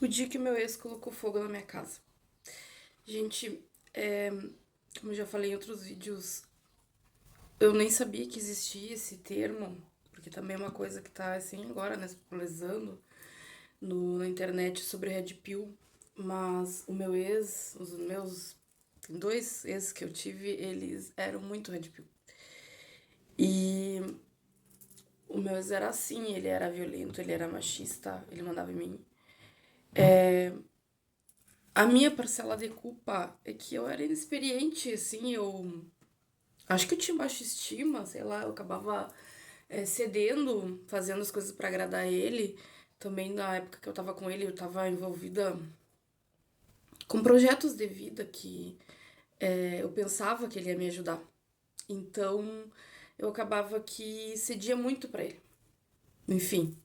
O dia que meu ex colocou fogo na minha casa. Gente, como eu já falei em outros vídeos, eu nem sabia que existia esse termo, porque também é uma coisa que tá assim agora, né, se popularizando na internet sobre Red Pill. Mas o meu ex, os meus. Tem dois ex que eu tive, eles eram muito Red Pill. E o meu ex era assim, ele era violento, ele era machista, ele mandava em mim. A minha parcela de culpa é que eu era inexperiente, assim, eu acho que eu tinha baixa estima, sei lá, eu acabava cedendo, fazendo as coisas pra agradar ele. Também na época que eu tava com ele, eu tava envolvida com projetos de vida que eu pensava que ele ia me ajudar. Então, eu acabava que cedia muito pra ele. Enfim,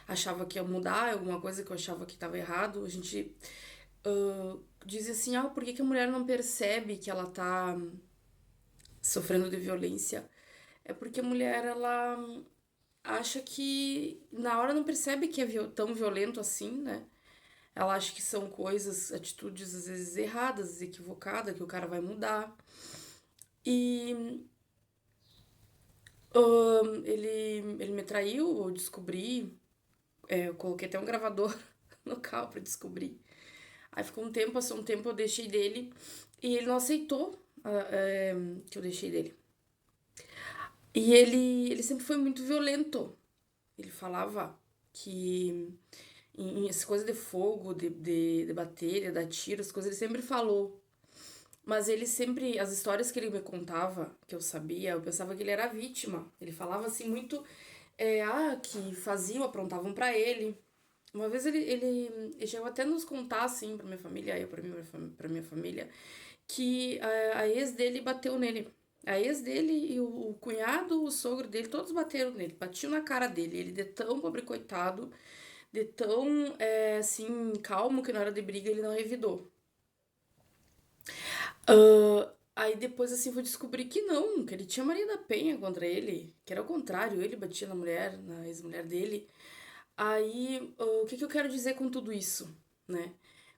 achava que ia mudar alguma coisa que eu achava que estava errado. A gente dizia assim, por que que a mulher não percebe que ela tá sofrendo de violência? É porque a mulher, ela acha que na hora não percebe que é tão violento assim, né? Ela acha que são coisas, atitudes às vezes erradas, equivocadas, que o cara vai mudar. E ele me traiu, eu descobri, eu coloquei até um gravador no carro pra descobrir. Aí ficou um tempo, passou um tempo, eu deixei dele e ele não aceitou que eu deixei dele. E ele sempre foi muito violento. Ele falava que em essa coisa de fogo, de bater, de dar tiro, as coisas, ele sempre falou. Mas ele sempre, as histórias que ele me contava, que eu sabia, eu pensava que ele era vítima. Ele falava assim muito, que faziam, aprontavam pra ele. Uma vez ele chegou até a nos contar, assim, pra minha família, eu pra minha família, que a ex dele bateu nele. A ex dele e o cunhado, o sogro dele, todos bateram nele, batiam na cara dele. Ele de tão pobre coitado, de tão, assim, calmo que na hora de briga ele não revidou. Aí depois, assim, fui descobrir que não, que ele tinha Maria da Penha contra ele, que era o contrário, ele batia na mulher, na ex-mulher dele. Aí, o que que eu quero dizer com tudo isso, né?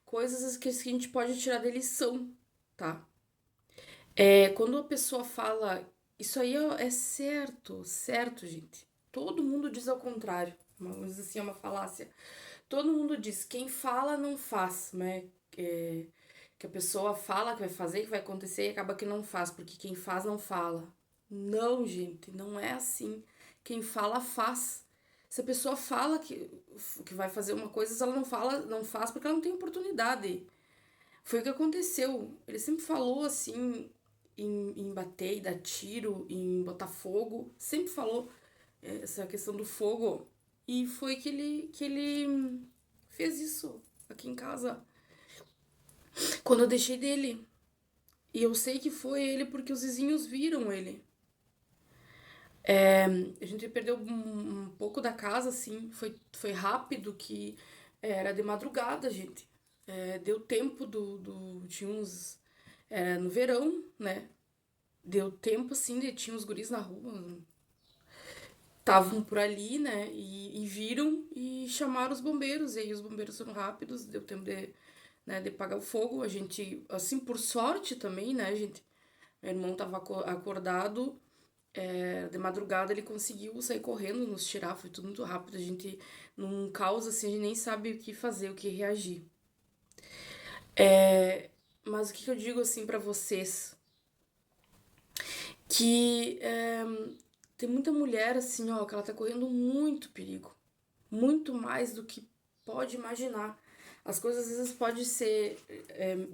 Coisas que a gente pode tirar da lição, tá? Quando a pessoa fala, isso aí é certo, certo, gente. Todo mundo diz ao contrário. Mas assim, é uma falácia. Todo mundo diz, quem fala não faz, né? É, que a pessoa fala que vai fazer, que vai acontecer e acaba que não faz, porque quem faz não fala. Não, gente, não é assim. Quem fala faz. Se a pessoa fala que vai fazer uma coisa, se ela não fala, não faz porque ela não tem oportunidade. Foi o que aconteceu. Ele sempre falou assim em bater, e dar tiro, em botar fogo. Sempre falou essa questão do fogo. E foi que ele fez isso aqui em casa. Quando eu deixei dele. E eu sei que foi ele porque os vizinhos viram ele. A gente perdeu um pouco da casa, assim. Foi rápido que era de madrugada, gente. Deu tempo tinha uns. Era no verão, né? Deu tempo, assim, tinha uns guris na rua, estavam por ali, né? E viram e chamaram os bombeiros. E aí os bombeiros foram rápidos, deu tempo de pagar o fogo. A gente, assim, por sorte também, né, gente? Meu irmão tava acordado, de madrugada ele conseguiu sair correndo, nos tirar, foi tudo muito rápido. A gente, num caos assim, a gente nem sabe o que fazer, o que reagir. Mas o que eu digo assim pra vocês? Que tem muita mulher assim, ó, que ela tá correndo muito perigo. Muito mais do que pode imaginar. As coisas às vezes podem ser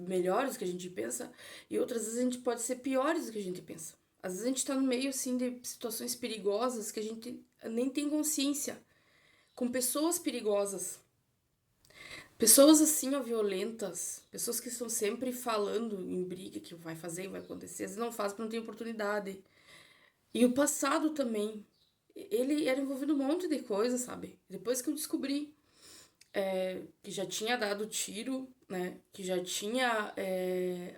melhores do que a gente pensa e outras vezes a gente pode ser piores do que a gente pensa. Às vezes a gente tá no meio assim de situações perigosas que a gente nem tem consciência, com pessoas perigosas. Pessoas assim, ó, violentas, pessoas que estão sempre falando em briga que vai fazer e vai acontecer, às vezes não faz porque não tem oportunidade. E o passado também. Ele era envolvido em um monte de coisa, sabe? Depois que eu descobri que já tinha dado tiro, né? Que já tinha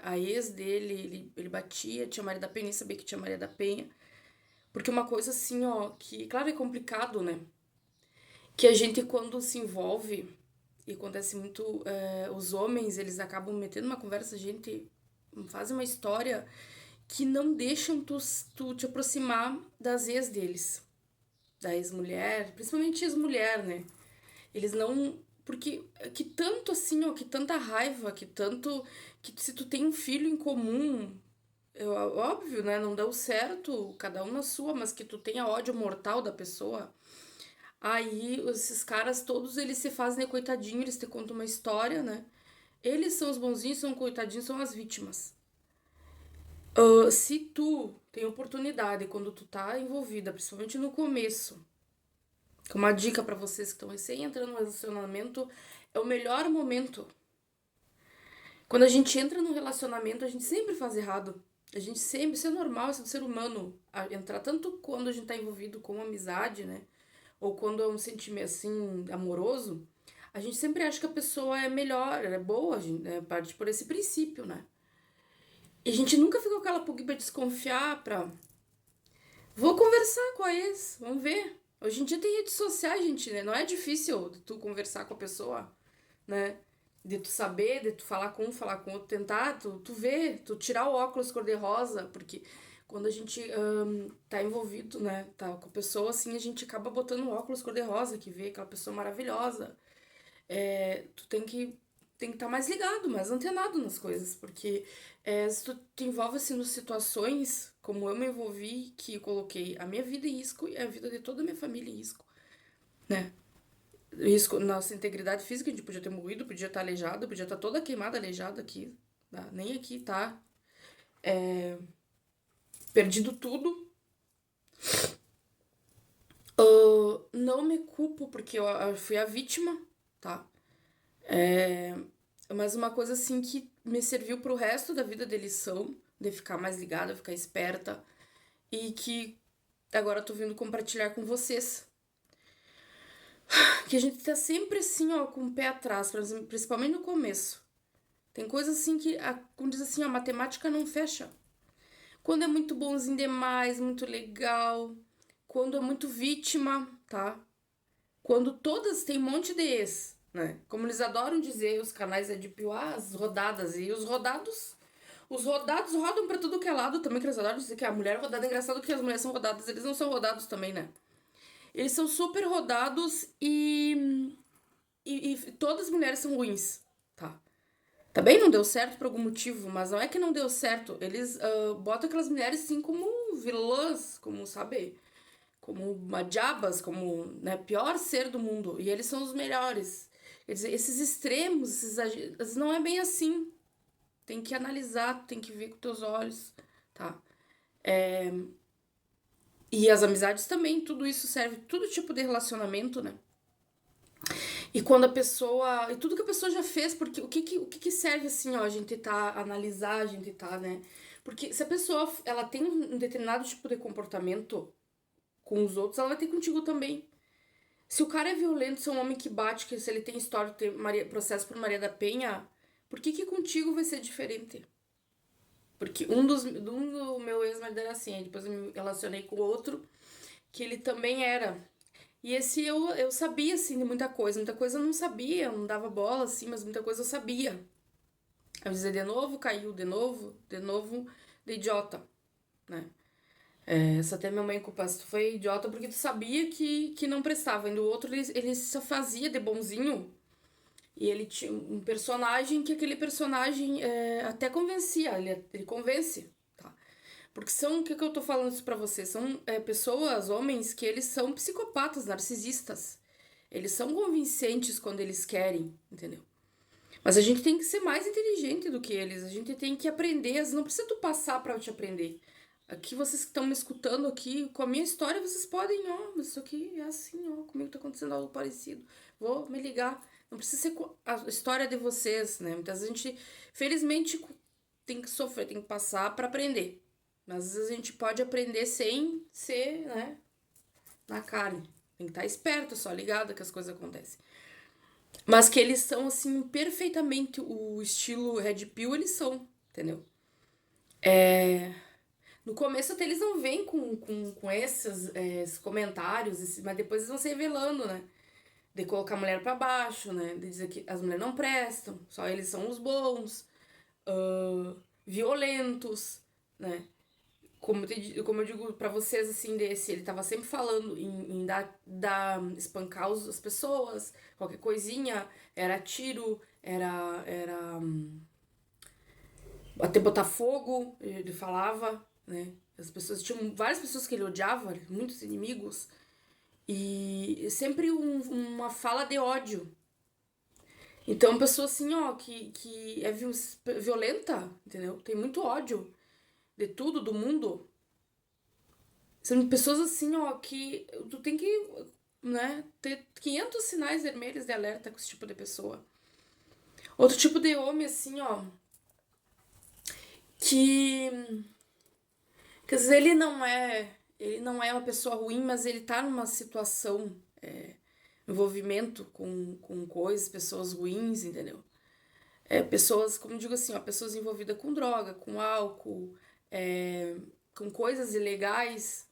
a ex dele, ele batia, tinha Maria da Penha, nem sabia que tinha Maria da Penha. Porque uma coisa assim, ó, que, claro, é complicado, né? que a gente quando se envolve, e acontece muito, os homens, eles acabam metendo uma conversa, a gente faz uma história que não deixam tu te aproximar das ex deles, da ex-mulher, principalmente ex-mulher, né? Eles não. Porque que tanto assim, ó, que tanta raiva, que tanto. Que se tu tem um filho em comum, óbvio, né? Não deu certo, cada um na sua, mas que tu tenha ódio mortal da pessoa. Aí esses caras todos eles se fazem de coitadinho, eles te contam uma história, né? Eles são os bonzinhos, são coitadinhos, são as vítimas. Se tu tem oportunidade, quando tu tá envolvida, principalmente no começo, uma dica pra vocês que estão recém entrando no relacionamento, é o melhor momento. Quando a gente entra num relacionamento, a gente sempre faz errado. A gente sempre, isso é normal, isso é do ser humano. Entrar tanto quando a gente tá envolvido com amizade, né? Ou quando é um sentimento assim, amoroso, a gente sempre acha que a pessoa é melhor, ela é boa, a gente, né? Parte por esse princípio, né? E a gente nunca fica com aquela pulga pra desconfiar, pra. Vou conversar com a ex, vamos ver. Hoje em dia tem redes sociais, gente, né? Não é difícil tu conversar com a pessoa, né? De tu saber, de tu falar com outro, tentar, tu ver, tu tirar o óculos cor-de-rosa, porque quando a gente tá envolvido, né, tá com a pessoa, assim, a gente acaba botando um óculos cor-de-rosa, que vê aquela pessoa maravilhosa. Tu tem que estar mais ligado, mais antenado nas coisas, porque se tu te envolve assim em situações como eu me envolvi, que eu coloquei a minha vida em risco e a vida de toda a minha família em risco, né? Risco, nossa integridade física, a gente podia ter morrido, podia estar aleijado, podia estar toda queimada, aleijada aqui, tá? Nem aqui, tá? Perdido tudo. Não me culpo porque eu fui a vítima, tá? Mas uma coisa assim que me serviu pro resto da vida de lição, de ficar mais ligada, ficar esperta, e que agora eu tô vindo compartilhar com vocês. Que a gente tá sempre assim, ó, com o pé atrás, principalmente no começo. Tem coisas assim que, como diz assim, a matemática não fecha. Quando é muito bonzinho demais, muito legal. Quando é muito vítima, tá? Quando todas têm um monte de ex, né? Como eles adoram dizer, os canais é de pior, as rodadas. E os rodados rodam pra tudo que é lado também, que eles adoram dizer que a mulher rodada é engraçado que as mulheres são rodadas, eles não são rodados também, né? Eles são super rodados e todas as mulheres são ruins, tá? Também não deu certo por algum motivo, mas não é que não deu certo. Eles botam aquelas mulheres assim como vilãs, como, sabe? Como diabas, como, né, pior ser do mundo. E eles são os melhores. Quer dizer, esses extremos, não é bem assim. Tem que analisar, tem que ver com teus olhos, tá? E as amizades também, tudo isso serve, todo tipo de relacionamento, né? E quando a pessoa. E tudo que a pessoa já fez, porque o que serve assim, ó, a gente analisar, a gente né? Porque se a pessoa ela tem um determinado tipo de comportamento com os outros, ela vai ter contigo também. Se o cara é violento, se é um homem que bate, que se ele tem história, tem processo por Maria da Penha, por que contigo vai ser diferente? Porque um do meu ex-marido era assim, aí depois eu me relacionei com outro, que ele também era. E esse eu sabia, assim, de muita coisa eu não sabia, eu não dava bola, assim, mas muita coisa eu sabia. Eu dizia de novo, caiu, de novo, de idiota, né? Só até minha mãe culpa, tu foi idiota porque tu sabia que não prestava. E o outro, ele só fazia de bonzinho. E ele tinha um personagem que aquele personagem até convencia, ele convence, tá? Porque são, o que eu tô falando isso pra você? São pessoas, homens, que eles são psicopatas, narcisistas. Eles são convincentes quando eles querem, entendeu? Mas a gente tem que ser mais inteligente do que eles. A gente tem que aprender. Não precisa tu passar pra eu te aprender. Aqui vocês que estão me escutando aqui, com a minha história, vocês podem, ó, isso aqui é assim, ó, comigo tá acontecendo algo parecido. Vou me ligar. Não precisa ser a história de vocês, né? Muitas vezes a gente, felizmente, tem que sofrer, tem que passar pra aprender. Mas às vezes a gente pode aprender sem ser, né, na carne. Tem que estar esperto, só ligado que as coisas acontecem. Mas que eles são, assim, perfeitamente o estilo Red Pill, eles são, entendeu? No começo até eles não vêm com esses comentários, mas depois eles vão se revelando, né? de colocar a mulher pra baixo, né? De dizer que as mulheres não prestam, só eles são os bons, violentos, né? Como eu digo pra vocês, assim, ele tava sempre falando em espancar as pessoas, qualquer coisinha, era tiro, era até botar fogo, ele falava, né? As pessoas, tinham várias pessoas que ele odiava, muitos inimigos, e sempre uma fala de ódio. Então, pessoa assim, ó, que é violenta, entendeu? Tem muito ódio de tudo, do mundo. São pessoas assim, ó, que tu tem que, né, ter 500 sinais vermelhos de alerta com esse tipo de pessoa. Outro tipo de homem, assim, ó, que, quer dizer, ele não é uma pessoa ruim, mas ele tá numa situação, envolvimento com coisas, pessoas ruins, entendeu? Pessoas, como digo assim, ó, pessoas envolvidas com droga, com álcool, é, com coisas ilegais.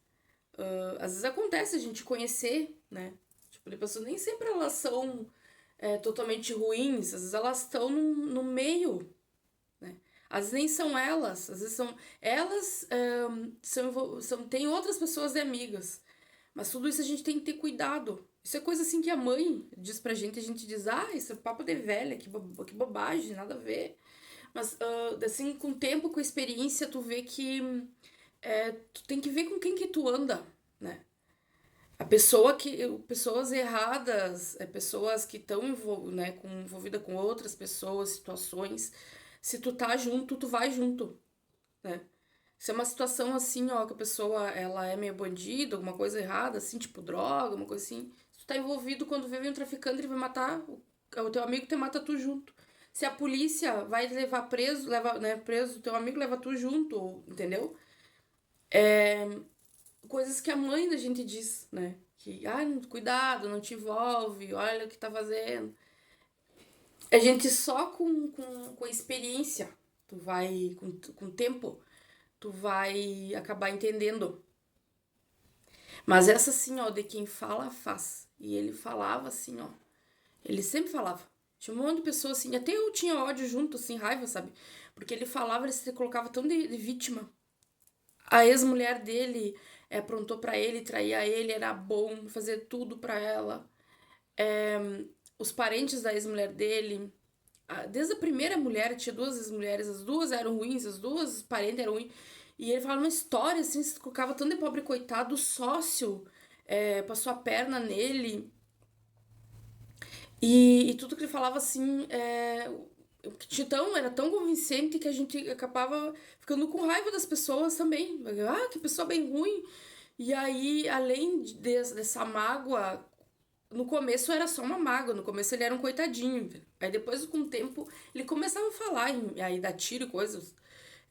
Às vezes acontece a gente conhecer, né? Tipo, de pessoas nem sempre elas são totalmente ruins, às vezes elas estão no meio, né? Às vezes nem são elas, às vezes são elas tem outras pessoas de amigas. Mas tudo isso a gente tem que ter cuidado. Isso é coisa assim que a mãe diz pra gente, a gente diz, isso é papo de velha, que bobagem, nada a ver. Mas assim, com o tempo, com a experiência, tu vê que tu tem que ver com quem que tu anda, né? Pessoas erradas, pessoas que estão né, envolvidas com outras pessoas, situações, se tu tá junto, tu vai junto, né? Se é uma situação assim, ó, que a pessoa ela é meio bandida, alguma coisa errada, assim, tipo droga, uma coisa assim, se tu tá envolvido, quando vem um traficante, ele vai matar o teu amigo, te mata tu junto. Se a polícia vai levar preso, leva, né, preso o teu amigo, leva tu junto, entendeu? Coisas que a mãe da gente diz, né? Que, cuidado, não te envolve, olha o que tá fazendo. A gente só com experiência, tu vai, com tempo, tu vai acabar entendendo. Mas essa assim, ó, de quem fala, faz. E ele falava assim, ó. Ele sempre falava. Tinha um monte de pessoas assim, até eu tinha ódio junto, assim, raiva, sabe? Porque ele falava, ele se colocava tão de vítima. A ex-mulher dele aprontou pra ele, traía ele, era bom, fazer tudo pra ela. Os parentes da ex-mulher dele, desde a primeira mulher, tinha duas ex-mulheres, as duas eram ruins, as duas parentes eram ruins. E ele falava uma história, assim, se colocava tão de pobre coitado, o sócio passou a perna nele. E tudo que ele falava, assim, era tão convincente que a gente acabava ficando com raiva das pessoas também. Que pessoa bem ruim. E aí, além dessa mágoa, no começo era só uma mágoa, no começo ele era um coitadinho. Aí depois, com o tempo, ele começava a falar, aí dar tiro e coisas.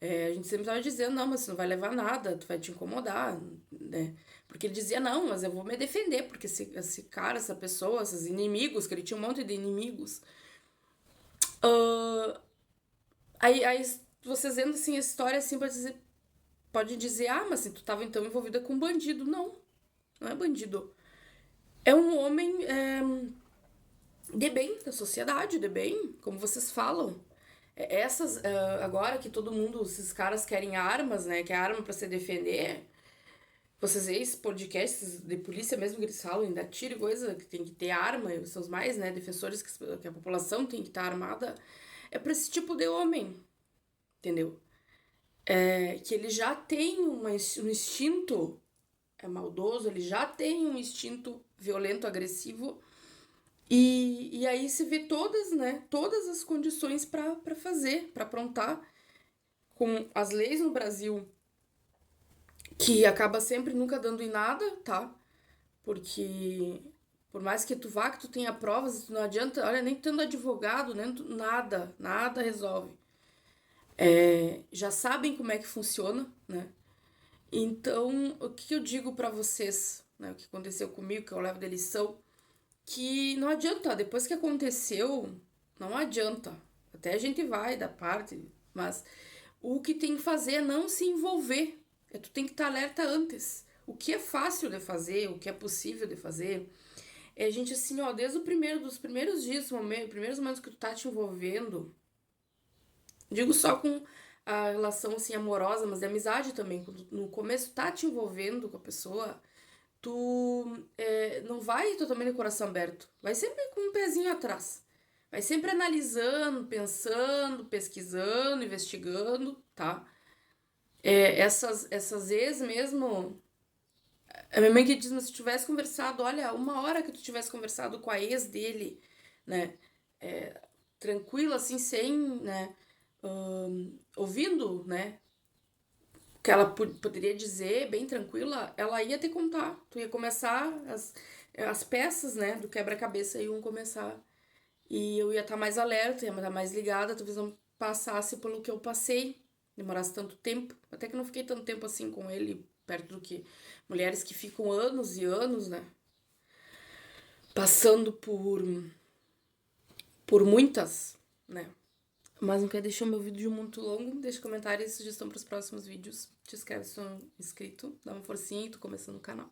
A gente sempre tava dizendo, não, mas você não vai levar nada, tu vai te incomodar, né? Porque ele dizia, não, mas eu vou me defender, porque esse cara, essa pessoa, esses inimigos, que ele tinha um monte de inimigos. Ah, aí vocês vendo assim a história assim, pode dizer, mas assim, tu tava então envolvida com um bandido. Não, não é bandido. É um homem de bem, da sociedade, de bem, como vocês falam. Agora que todo mundo, esses caras querem armas, né? Quer arma pra se defender. Vocês veem esses podcasts de polícia mesmo que eles falam, ainda tiro e coisa, que tem que ter arma, eles são os mais, né, defensores que a população tem que estar armada. É pra esse tipo de homem, entendeu? Que ele já tem um instinto maldoso, ele já tem um instinto violento, agressivo, e aí se vê todas, né, todas as condições pra fazer, pra aprontar, com as leis no Brasil, que acaba sempre nunca dando em nada, tá? Porque por mais que tu vá, que tu tenha provas, não adianta, olha, nem tendo advogado, nem nada resolve. Já sabem como é que funciona, né? Então, o que eu digo pra vocês, né? O que aconteceu comigo, que eu levo de lição, que não adianta, depois que aconteceu, não adianta. Até a gente vai da parte, mas o que tem que fazer é não se envolver. Tu tem que estar alerta antes. O que é fácil de fazer, o que é possível de fazer, É a gente assim, ó, desde dos primeiros dias, primeiros momentos que tu tá te envolvendo, digo só com a relação assim amorosa, mas de amizade também, quando no começo tá te envolvendo com a pessoa, não vai totalmente com o coração aberto, vai sempre com um pezinho atrás. Vai sempre analisando, pensando, pesquisando, investigando, tá? Essas ex mesmo. A minha mãe que diz, mas se tu tivesse conversado, olha, uma hora que tu tivesse conversado com a ex dele, né? Tranquilo, assim, sem, né? Ouvindo, né? O que ela poderia dizer, bem tranquila, ela ia te contar. Tu ia começar, as peças, né? Do quebra-cabeça iam começar. E eu ia estar mais alerta, ia estar mais ligada, talvez não passasse pelo que eu passei, demorasse tanto tempo. Até que eu não fiquei tanto tempo assim com ele, perto do que mulheres que ficam anos e anos, né? Passando por muitas, né? Mas não quer deixar o meu vídeo muito longo, deixa comentário e sugestão para os próximos vídeos. Te inscreve se não é inscrito, dá uma forcinha e tu começando o canal.